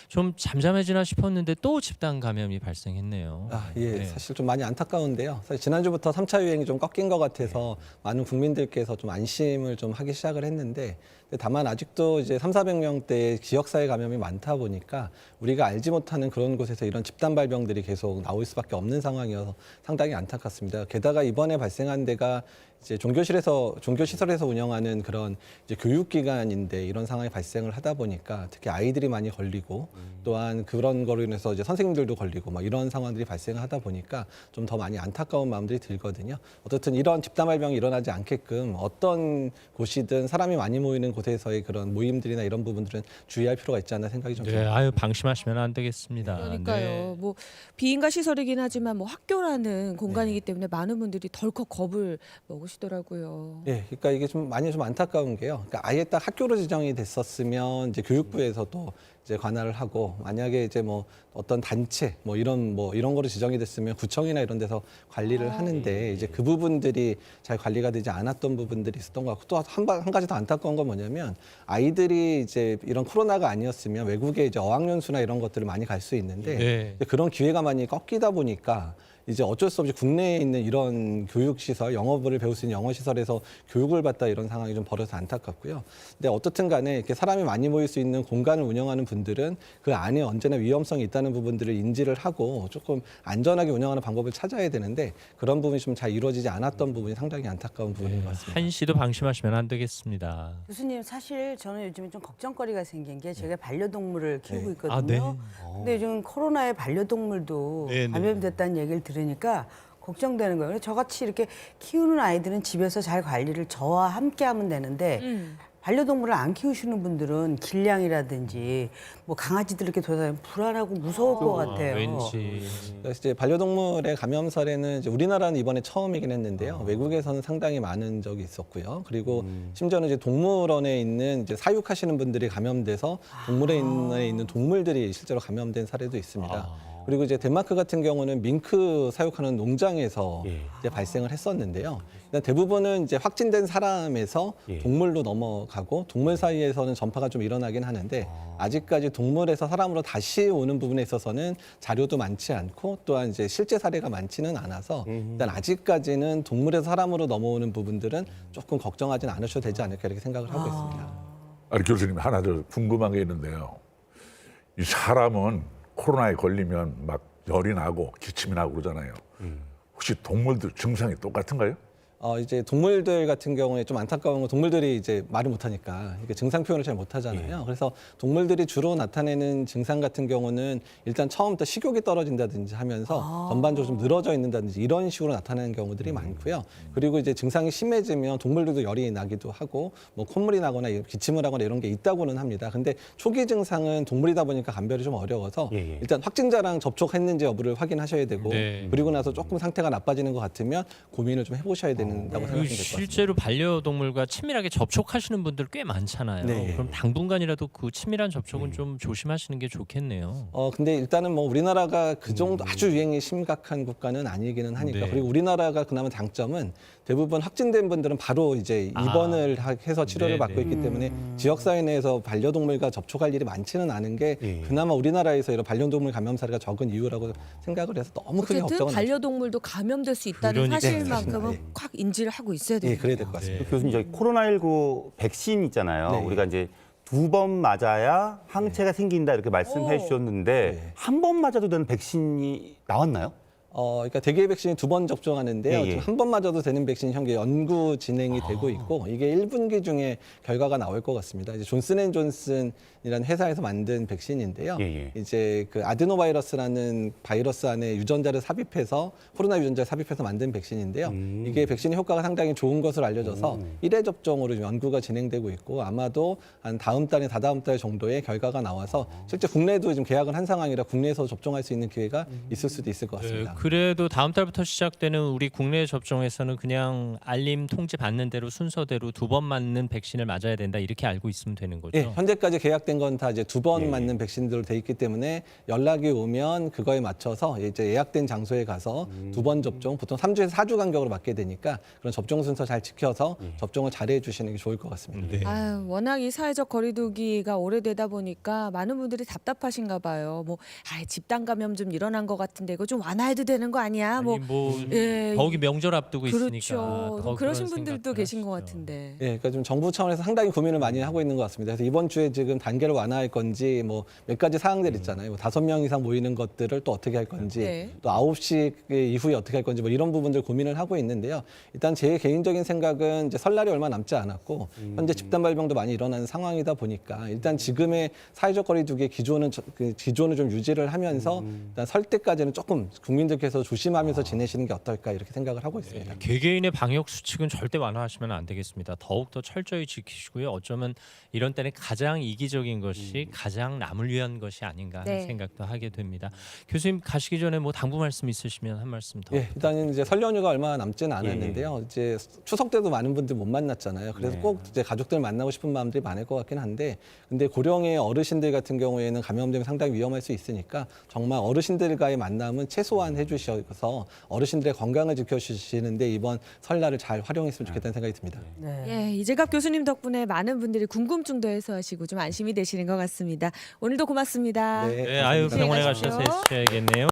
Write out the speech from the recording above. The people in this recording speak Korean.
좀 잠잠해지나 싶었는데 또 집단 감염이 발생했네요. 예, 네. 사실 좀 많이 안타까운데요. 사실 지난주부터 3차 유행이 좀 꺾인 것 같아서 많은 국민들께서 좀 안심을 좀 하기 시작을 했는데, 근데 다만 아직도 이제 3,400명대의 지역사회 감염이 많다 보니까 우리가 알지 못하는 그런 곳에서 이런 집단 발병들이 계속 나올 수밖에 없는 상황이어서 상당히 안타깝습니다. 게다가 이번에 발생한 데가 이제 종교시설에서 운영하는 그런 이제 교육기관인데 이런 상황이 발생을 하다 보니까 특히 아이들이 많이 걸리고 또한 그런 거로 인해서 이제 선생님들도 걸리고 막 이런 상황들이 발생을 하다 보니까 좀 더 많이 안타까운 마음들이 들거든요. 어쨌든 이런 집단 발병이 일어나지 않게끔 어떤 곳이든 사람이 많이 모이는 곳에서의 그런 모임들이나 이런 부분들은 주의할 필요가 있지 않나 생각이 좀 네, 듭니다. 아유 방심하시면 안 되겠습니다. 그러니까요. 네. 뭐 비인가 시설이긴 하지만 뭐 학교라는 공간이기 때문에 많은 분들이 덜컥 겁을 먹으시더라고요. 예, 그러니까 이게 좀 많이 좀 안타까운 게요. 그러니까 아예 딱 학교로 지정이 됐었으면 이제 교육부에서도 이제 관할을 하고, 만약에 이제 뭐 어떤 단체 뭐 이런 거로 지정이 됐으면 구청이나 이런 데서 관리를 하는데 이제 그 부분들이 잘 관리가 되지 않았던 부분들이 있었던 것 같고, 또 한 가지 더 안타까운 건 뭐냐면 아이들이 이제 이런 코로나가 아니었으면 외국에 이제 어학연수나 이런 것들을 많이 갈 수 있는데 네. 이제 그런 기회가 많이 꺾이다 보니까 이제 어쩔 수 없이 국내에 있는 이런 교육시설, 영어를 배울 수 있는 영어시설에서 교육을 받다 이런 상황이 좀 벌어서 안타깝고요. 근데 어떻든 간에 이렇게 사람이 많이 모일 수 있는 공간을 운영하는 분들은 그 안에 언제나 위험성이 있다는 부분들을 인지를 하고 조금 안전하게 운영하는 방법을 찾아야 되는데 그런 부분이 좀 잘 이루어지지 않았던 부분이 상당히 안타까운 부분인 것 같습니다. 한시도 방심하시면 안 되겠습니다. 교수님, 사실 저는 요즘에 좀 걱정거리가 생긴 게 제가 반려동물을 키우고 네. 있거든요. 아, 네. 근데 요즘 코로나에 반려동물도 네, 네. 감염됐다는 얘기를 들으니까 걱정되는 거예요. 그래서 저같이 이렇게 키우는 아이들은 집에서 잘 관리를 저와 함께 하면 되는데 반려동물을 안 키우시는 분들은 길냥이라든지 뭐 강아지들 이렇게 돌아다니면 불안하고 무서울 것 같아요. 왠지. 그래서 이제 반려동물의 감염 사례는 이제 우리나라는 이번에 처음이긴 했는데요. 외국에서는 상당히 많은 적이 있었고요. 그리고 심지어는 이제 동물원에 있는 이제 사육하시는 분들이 감염돼서 동물원에 있는 동물들이 실제로 감염된 사례도 있습니다. 그리고 이제 덴마크 같은 경우는 밍크 사육하는 농장에서 이제 발생을 했었는데요. 일단 대부분은 이제 확진된 사람에서 동물로 넘어가고 동물 사이에서는 전파가 좀 일어나긴 하는데 아직까지 동물에서 사람으로 다시 오는 부분에 있어서는 자료도 많지 않고 또한 이제 실제 사례가 많지는 않아서 일단 아직까지는 동물에서 사람으로 넘어오는 부분들은 조금 걱정하지는 않으셔도 되지 않을까 이렇게 생각을 하고 있습니다. 아니 교수님, 하나 더 궁금한 게 있는데요. 이 사람은 코로나에 걸리면 막 열이 나고 기침이 나고 그러잖아요. 혹시 동물들 증상이 똑같은가요? 이제 동물들 같은 경우에 좀 안타까운 건 동물들이 이제 말을 못하니까 이게 증상 표현을 잘 못하잖아요. 그래서 동물들이 주로 나타내는 증상 같은 경우는 일단 처음부터 식욕이 떨어진다든지 하면서 전반적으로 좀 늘어져 있는다든지 이런 식으로 나타나는 경우들이 많고요. 그리고 이제 증상이 심해지면 동물들도 열이 나기도 하고 뭐 콧물이 나거나 기침을 하거나 이런 게 있다고는 합니다. 근데 초기 증상은 동물이다 보니까 감별이 좀 어려워서 일단 확진자랑 접촉했는지 여부를 확인하셔야 되고 그리고 나서 조금 상태가 나빠지는 것 같으면 고민을 좀 해보셔야 된다고 그리고 생각하면 될 것 같습니다. 실제로 반려동물과 친밀하게 접촉하시는 분들 꽤 많잖아요. 네. 그럼 당분간이라도 그 친밀한 접촉은 좀 조심하시는 게 좋겠네요. 근데 일단은 뭐 우리나라가 그 정도 아주 유행이 심각한 국가는 아니기는 하니까. 네. 그리고 우리나라가 그나마 장점은 대부분 확진된 분들은 바로 이제 입원을 해서 치료를 네, 받고 네. 있기 때문에 지역사회 내에서 반려동물과 접촉할 일이 많지는 않은 게 그나마 우리나라에서 이런 반려동물 감염 사례가 적은 이유라고 생각을 해서 너무 크게 어쨌든 걱정은 반려동물도 감염될 수 있다는 그러니까요. 사실만큼은 네. 확 인지를 하고 있어야 돼요. 예, 그래야 될 것 같습니다. 교수님, 저희 코로나19 백신 있잖아요. 네. 우리가 이제 2번 맞아야 항체가 생긴다 이렇게 말씀해 오. 주셨는데 네. 한 번 맞아도 되는 백신이 나왔나요? 그러니까 대개 백신이 2번 접종하는데요. 지금 한 번 맞아도 되는 백신 현재 연구 진행이 되고 있고 이게 1분기 중에 결과가 나올 것 같습니다. 이제 존슨앤존슨이라는 회사에서 만든 백신인데요. 이제 그 아드노바이러스라는 바이러스 안에 유전자를 삽입해서 코로나 유전자를 삽입해서 만든 백신인데요. 이게 백신의 효과가 상당히 좋은 것으로 알려져서 1회 접종으로 지금 연구가 진행되고 있고 아마도 한 다음 달에 다다음 달 정도에 결과가 나와서 실제 국내에도 지금 계약을 한 상황이라 국내에서 접종할 수 있는 기회가 있을 수도 있을 것 같습니다. 그래도 다음 달부터 시작되는 우리 국내 접종에서는 그냥 알림 통지 받는 대로 순서대로 2번 맞는 백신을 맞아야 된다 이렇게 알고 있으면 되는 거죠. 예, 현재까지 계약된 건 다 이제 2번 예. 맞는 백신들로 돼 있기 때문에 연락이 오면 그거에 맞춰서 이제 예약된 장소에 가서 2번 접종, 보통 3주에서 4주 간격으로 맞게 되니까 그런 접종 순서 잘 지켜서 접종을 잘해 주시는 게 좋을 것 같습니다. 네. 아유, 워낙 이 사회적 거리두기가 오래되다 보니까 많은 분들이 답답하신가 봐요. 뭐 집단 감염 좀 일어난 것 같은데 이거 좀 완화해도 되는 거 아니야? 아니, 예, 더욱이 명절 앞두고 있으니까 그렇죠. 더 그러신 그런 분들도 생각들 계신 것 하시죠. 같은데. 예, 그러니까 좀 정부 차원에서 상당히 고민을 많이 하고 있는 것 같습니다. 그래서 이번 주에 지금 단계를 완화할 건지 뭐 몇 가지 사항들 있잖아요. 뭐 5명 이상 모이는 것들을 또 어떻게 할 건지, 네. 또 9시 이후에 어떻게 할 건지 뭐 이런 부분들 고민을 하고 있는데요. 일단 제 개인적인 생각은 이제 설날이 얼마 남지 않았고 현재 집단 발병도 많이 일어나는 상황이다 보니까 일단 지금의 사회적 거리두기의 기조는 기조는 좀 유지를 하면서 일단 설 때까지는 조금 국민들께서 조심하면서 지내시는 게 어떨까 이렇게 생각을 하고 있습니다. 개개인의 방역 수칙은 절대 완화하시면 안 되겠습니다. 더욱 더 철저히 지키시고요. 어쩌면 이런 때는 가장 이기적인 것이 가장 남을 위한 것이 아닌가 하는 네. 생각도 하게 됩니다. 교수님 가시기 전에 뭐 당부 말씀 있으시면 한 말씀 더. 예, 일단은 이제 설 연휴가 얼마 남지는 않았는데요. 이제 추석 때도 많은 분들 못 만났잖아요. 그래서 꼭 이제 가족들 만나고 싶은 마음들이 많을 것 같긴 한데, 근데 고령의 어르신들 같은 경우에는 감염되면 상당히 위험할 수 있으니까 정말 어르신들과의 만남은 최소한 해주셔서 어르신들의 건강을 지켜주시는데 이번 설날을 잘 활용했으면 좋겠다는 생각이 듭니다. 네. 예, 이재갑 교수님 덕분에 많은 분들이 궁금증도 해소하시고 좀 안심이 되시는 것 같습니다. 오늘도 고맙습니다. 네, 아유 감사합니다. 병원에 가십시오. 가셔서 해주셔야겠네요.